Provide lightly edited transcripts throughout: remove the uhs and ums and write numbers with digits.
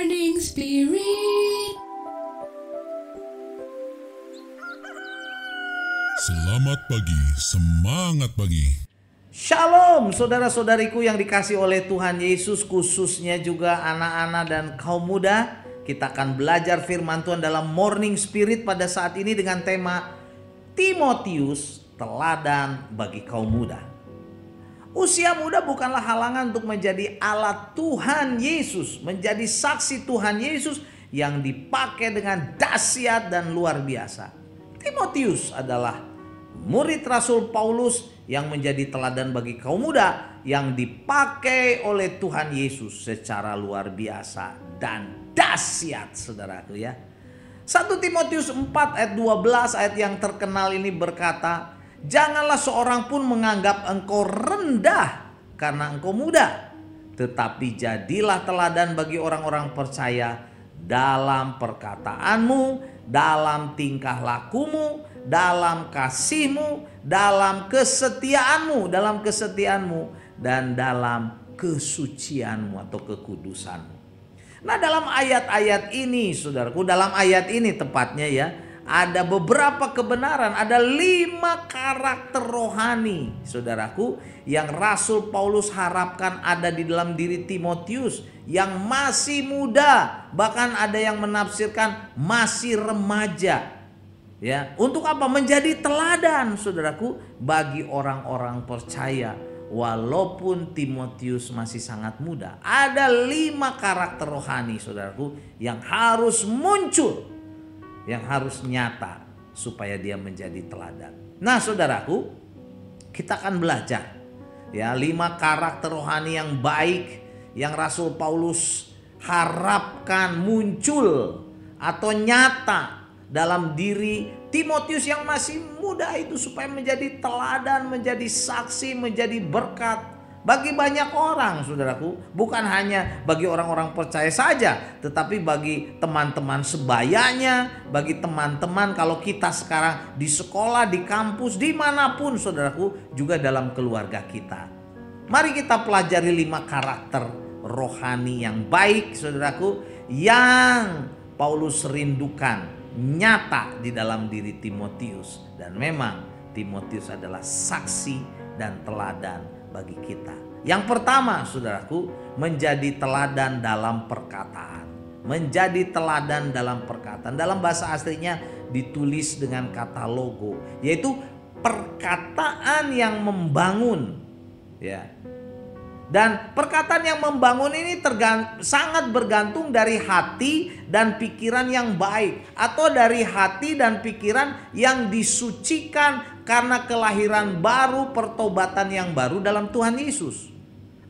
Morning Spirit. Selamat pagi, semangat pagi. Shalom saudara-saudariku yang dikasih oleh Tuhan Yesus, khususnya juga anak-anak dan kaum muda. Kita akan belajar firman Tuhan dalam Morning Spirit pada saat ini dengan tema Timotius, teladan bagi kaum muda. Usia muda bukanlah halangan untuk menjadi alat Tuhan Yesus, menjadi saksi Tuhan Yesus yang dipakai dengan dahsyat dan luar biasa. Timotius adalah murid Rasul Paulus yang menjadi teladan bagi kaum muda yang dipakai oleh Tuhan Yesus secara luar biasa dan dahsyat, saudaraku ya. 1 Timotius 4 ayat 12 ayat yang terkenal ini berkata, "Janganlah seorang pun menganggap engkau rendah karena engkau muda, tetapi jadilah teladan bagi orang-orang percaya dalam perkataanmu, dalam tingkah lakumu, dalam kasihmu, dalam kesetiaanmu, dan dalam kesucianmu atau kekudusanmu." Nah, dalam ayat-ayat ini, saudaraku, dalam ayat ini tepatnya ya, ada beberapa kebenaran, ada 5 karakter rohani, saudaraku, yang Rasul Paulus harapkan ada di dalam diri Timotius yang masih muda, bahkan ada yang menafsirkan masih remaja. Ya, untuk apa? Menjadi teladan, saudaraku, bagi orang-orang percaya. Walaupun Timotius masih sangat muda, ada 5 karakter rohani, saudaraku, yang harus muncul, yang harus nyata supaya dia menjadi teladan. Nah, saudaraku, kita akan belajar ya 5 karakter rohani yang baik yang Rasul Paulus harapkan muncul atau nyata dalam diri Timotius yang masih muda itu, supaya menjadi teladan, menjadi saksi, menjadi berkat bagi banyak orang, saudaraku. Bukan hanya bagi orang-orang percaya saja, tetapi bagi teman-teman sebayanya, bagi teman-teman kalau kita sekarang di sekolah, di kampus, dimanapun, saudaraku, juga dalam keluarga kita. Mari kita pelajari 5 karakter rohani yang baik, saudaraku, yang Paulus rindukan nyata di dalam diri Timotius. Dan memang Timotius adalah saksi dan teladan bagi kita. Yang pertama, saudaraku, menjadi teladan dalam perkataan. Menjadi teladan dalam perkataan. Dalam bahasa aslinya ditulis dengan kata logo, yaitu perkataan yang membangun. Ya. Dan perkataan yang membangun ini sangat bergantung dari hati dan pikiran yang baik, atau dari hati dan pikiran yang disucikan karena kelahiran baru, pertobatan yang baru dalam Tuhan Yesus.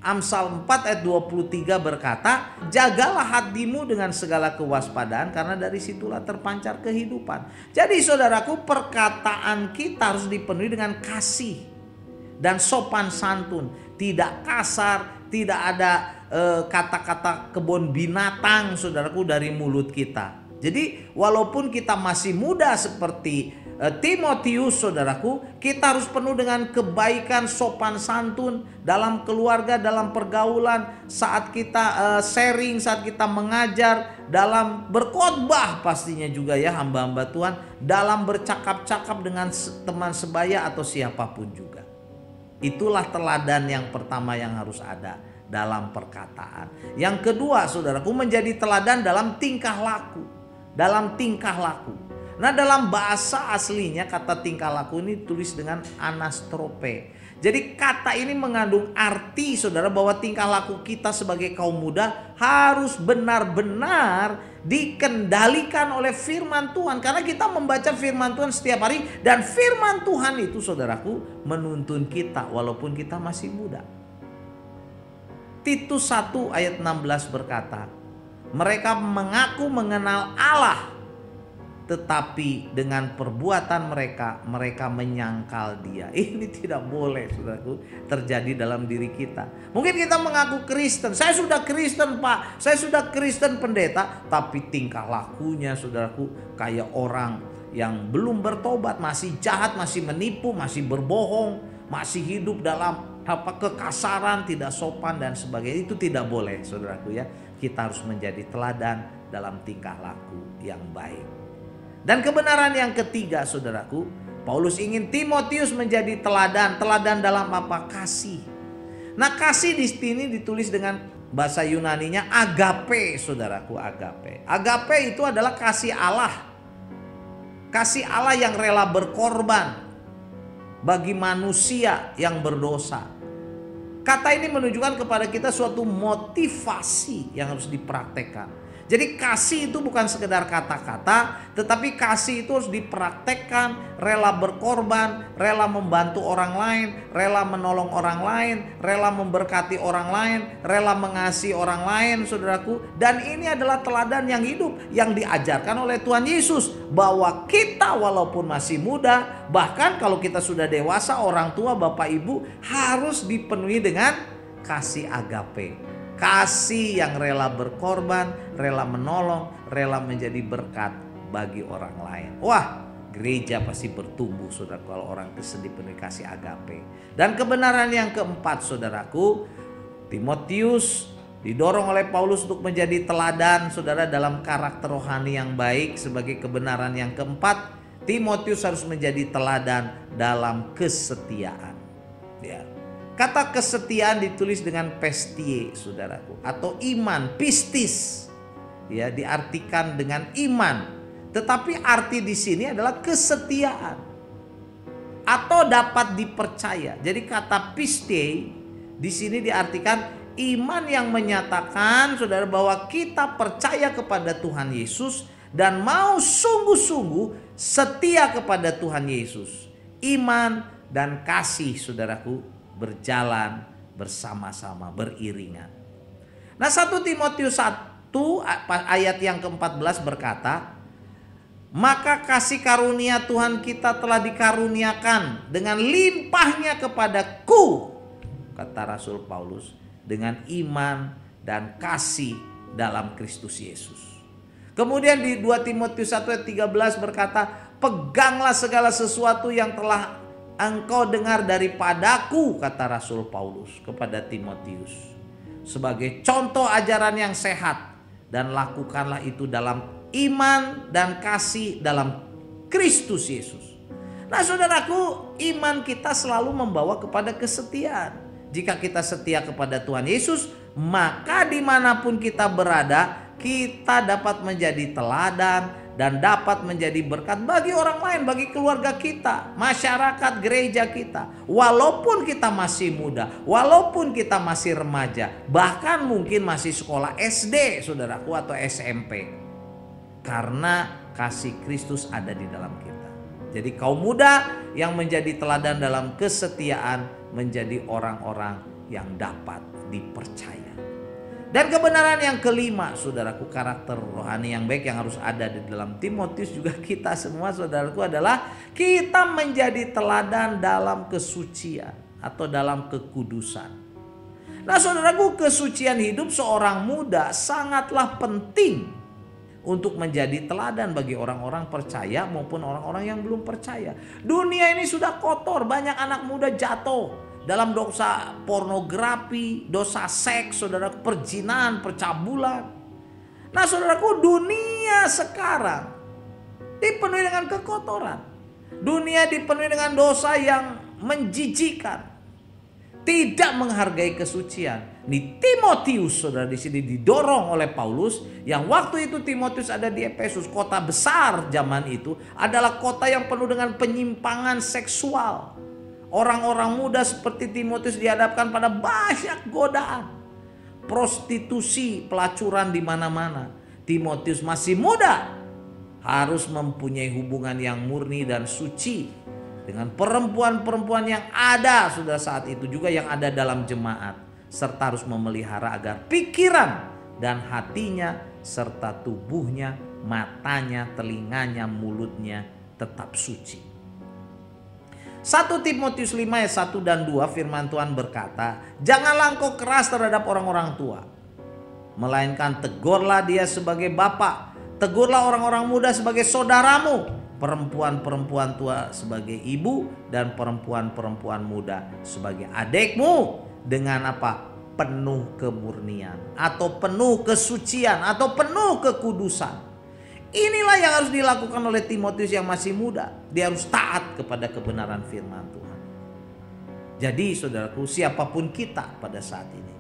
Amsal 4 ayat 23 berkata, "Jagalah hatimu dengan segala kewaspadaan, karena dari situlah terpancar kehidupan." Jadi saudaraku, perkataan kita harus dipenuhi dengan kasih dan sopan santun. Tidak kasar, tidak ada kata-kata kebun binatang, saudaraku, dari mulut kita. Jadi walaupun kita masih muda seperti Timotius, saudaraku, kita harus penuh dengan kebaikan, sopan santun dalam keluarga, dalam pergaulan, saat kita sharing, saat kita mengajar, dalam berkhotbah pastinya juga ya, hamba-hamba Tuhan, dalam bercakap-cakap dengan teman sebaya atau siapapun juga. Itulah teladan yang pertama yang harus ada dalam perkataan. Yang kedua, saudaraku, menjadi teladan dalam tingkah laku. Dalam tingkah laku. Nah, dalam bahasa aslinya kata tingkah laku ini tulis dengan anastrope. Jadi kata ini mengandung arti, saudara, bahwa tingkah laku kita sebagai kaum muda harus benar-benar dikendalikan oleh firman Tuhan. Karena kita membaca firman Tuhan setiap hari, dan firman Tuhan itu, saudaraku, menuntun kita walaupun kita masih muda. Titus 1 ayat 16 berkata, "Mereka mengaku mengenal Allah, tetapi dengan perbuatan mereka menyangkal Dia." Ini tidak boleh, saudaraku, terjadi dalam diri kita. Mungkin kita mengaku Kristen, saya sudah Kristen Pak, saya sudah Kristen pendeta, tapi tingkah lakunya, saudaraku, kayak orang yang belum bertobat, masih jahat, masih menipu, masih berbohong, masih hidup dalam kekasaran, tidak sopan dan sebagainya. Itu tidak boleh, saudaraku ya. kita harus menjadi teladan dalam tingkah laku yang baik. Dan kebenaran yang ketiga, saudaraku, Paulus ingin Timotius menjadi teladan. Teladan dalam apa? Kasih. Nah, kasih di sini ditulis dengan bahasa Yunaninya agape, saudaraku, agape. Agape itu adalah kasih Allah. Kasih Allah yang rela berkorban bagi manusia yang berdosa. Kata ini menunjukkan kepada kita suatu motivasi yang harus dipraktekkan. Jadi kasih itu bukan sekedar kata-kata, tetapi kasih itu harus dipraktekkan, rela berkorban, rela membantu orang lain, rela menolong orang lain, rela memberkati orang lain, rela mengasihi orang lain, saudaraku. Dan ini adalah teladan yang hidup yang diajarkan oleh Tuhan Yesus, bahwa kita walaupun masih muda, bahkan kalau kita sudah dewasa, orang tua, bapak ibu harus dipenuhi dengan kasih agape. Kasih yang rela berkorban, rela menolong, rela menjadi berkat bagi orang lain. Wah, gereja pasti bertumbuh, saudara, kalau orang Kristen dipenuhi kasih agape. Dan kebenaran yang keempat, saudaraku, Timotius didorong oleh Paulus untuk menjadi teladan, saudara, dalam karakter rohani yang baik. Sebagai kebenaran yang keempat, Timotius harus menjadi teladan dalam kesetiaan. Ya. Kata kesetiaan ditulis dengan pestie, saudaraku, atau iman, pistis. Ya, diartikan dengan iman. Tetapi arti di sini adalah kesetiaan atau dapat dipercaya. Jadi kata pistie di sini diartikan iman yang menyatakan, saudara, bahwa kita percaya kepada Tuhan Yesus dan mau sungguh-sungguh setia kepada Tuhan Yesus. Iman dan kasih, saudaraku, berjalan bersama-sama, beriringan. Nah, 1 Timotius 1 ayat yang ke-14 berkata, maka kasih karunia Tuhan kita telah dikaruniakan dengan limpahnya kepadaku, kata Rasul Paulus, dengan iman dan kasih dalam Kristus Yesus. Kemudian di 2 Timotius 1 ayat 13 berkata, peganglah segala sesuatu yang telah engkau dengar daripadaku, kata Rasul Paulus kepada Timotius, sebagai contoh ajaran yang sehat, dan lakukanlah itu dalam iman dan kasih dalam Kristus Yesus. Nah, saudaraku, iman kita selalu membawa kepada kesetiaan. Jika kita setia kepada Tuhan Yesus, maka dimanapun kita berada, kita dapat menjadi teladan dan dapat menjadi berkat bagi orang lain, bagi keluarga kita, masyarakat gereja kita. Walaupun kita masih muda, walaupun kita masih remaja, bahkan mungkin masih sekolah SD, saudaraku, atau SMP. Karena kasih Kristus ada di dalam kita. Jadi kaum muda yang menjadi teladan dalam kesetiaan menjadi orang-orang yang dapat dipercaya. Dan kebenaran yang kelima, saudaraku, karakter rohani yang baik yang harus ada di dalam Timotius juga kita semua, saudaraku, adalah kita menjadi teladan dalam kesucian atau dalam kekudusan. Nah, saudaraku, kesucian hidup seorang muda sangatlah penting untuk menjadi teladan bagi orang-orang percaya maupun orang-orang yang belum percaya. Dunia ini sudah kotor, banyak anak muda jatuh dalam dosa pornografi, dosa seks, saudara, perzinahan, percabulan. Nah, saudaraku, dunia sekarang dipenuhi dengan kekotoran. Dunia dipenuhi dengan dosa yang menjijikkan, tidak menghargai kesucian. Di Timotius, saudara, di sini didorong oleh Paulus, yang waktu itu Timotius ada di Efesus, kota besar zaman itu, adalah kota yang penuh dengan penyimpangan seksual. Orang-orang muda seperti Timotius dihadapkan pada banyak godaan, prostitusi, pelacuran di mana-mana. Timotius masih muda, harus mempunyai hubungan yang murni dan suci dengan perempuan-perempuan yang ada sudah saat itu juga yang ada dalam jemaat, serta harus memelihara agar pikiran dan hatinya serta tubuhnya, matanya, telinganya, mulutnya tetap suci. 1 Timotius 5 ayat 1 dan 2 firman Tuhan berkata, janganlah engkau keras terhadap orang-orang tua, melainkan tegurlah dia sebagai bapa, tegurlah orang-orang muda sebagai saudaramu, perempuan-perempuan tua sebagai ibu, dan perempuan-perempuan muda sebagai adikmu, dengan apa? penuh kemurnian atau penuh kesucian atau penuh kekudusan. Inilah yang harus dilakukan oleh Timotius yang masih muda. Dia harus taat kepada kebenaran firman Tuhan. Jadi saudaraku, siapapun kita pada saat ini,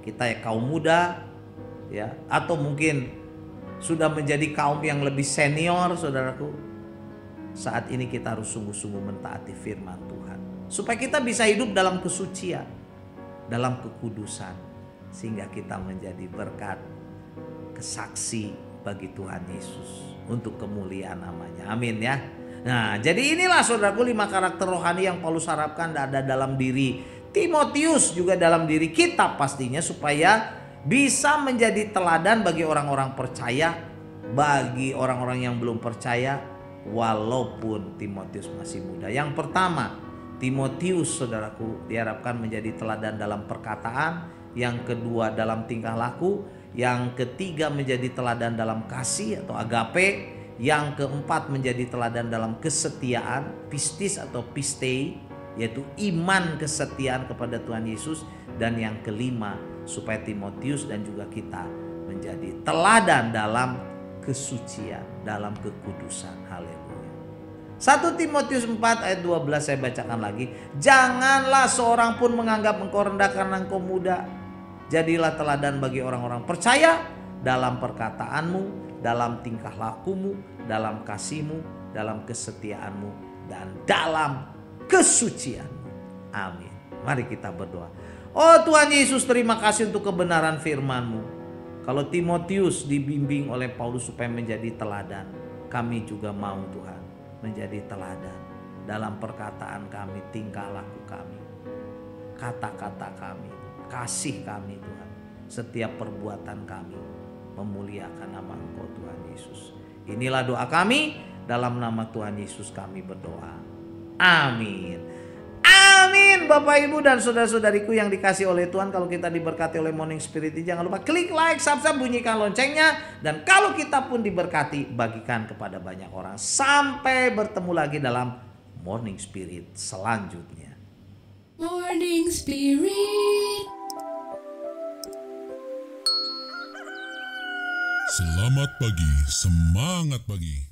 kita ya kaum muda ya, atau mungkin sudah menjadi kaum yang lebih senior, saudaraku, saat ini kita harus sungguh-sungguh mentaati firman Tuhan supaya kita bisa hidup dalam kesucian, dalam kekudusan, sehingga kita menjadi berkat, kesaksi bagi Tuhan Yesus untuk kemuliaan namanya. Amin ya. Nah, jadi inilah saudaraku 5 karakter rohani yang Paulus harapkan ada dalam diri Timotius, juga dalam diri kita pastinya, supaya bisa menjadi teladan bagi orang-orang percaya, bagi orang-orang yang belum percaya, walaupun Timotius masih muda. Yang pertama, Timotius saudaraku diharapkan menjadi teladan dalam perkataan, yang kedua dalam tingkah laku, yang ketiga menjadi teladan dalam kasih atau agape, yang keempat menjadi teladan dalam kesetiaan, pistis atau pistei, yaitu iman kesetiaan kepada Tuhan Yesus, dan yang kelima supaya Timotius dan juga kita menjadi teladan dalam kesucian, dalam kekudusan. Haleluya. 1 Timotius 4 ayat 12 saya bacakan lagi. Janganlah seorang pun menganggap engkau rendah karena engkau muda. Jadilah teladan bagi orang-orang percaya dalam perkataanmu, dalam tingkah lakumu, dalam kasihmu, dalam kesetiaanmu, dan dalam kesucianmu. Amin. Mari kita berdoa. Oh Tuhan Yesus, terima kasih untuk kebenaran firman-Mu. Kalau Timotius dibimbing oleh Paulus supaya menjadi teladan, kami juga mau Tuhan menjadi teladan dalam perkataan kami, tingkah laku kami, kata-kata kami, kasih kami Tuhan. Setiap perbuatan kami memuliakan nama Engkau Tuhan Yesus. Inilah doa kami, dalam nama Tuhan Yesus kami berdoa. Amin. Amin. Bapak Ibu dan saudara-saudariku yang dikasih oleh Tuhan, kalau kita diberkati oleh Morning Spirit ini, jangan lupa klik like, subscribe, bunyikan loncengnya. Dan kalau kita pun diberkati, bagikan kepada banyak orang. Sampai bertemu lagi dalam Morning Spirit selanjutnya. Morning Spirit. Selamat pagi, semangat pagi.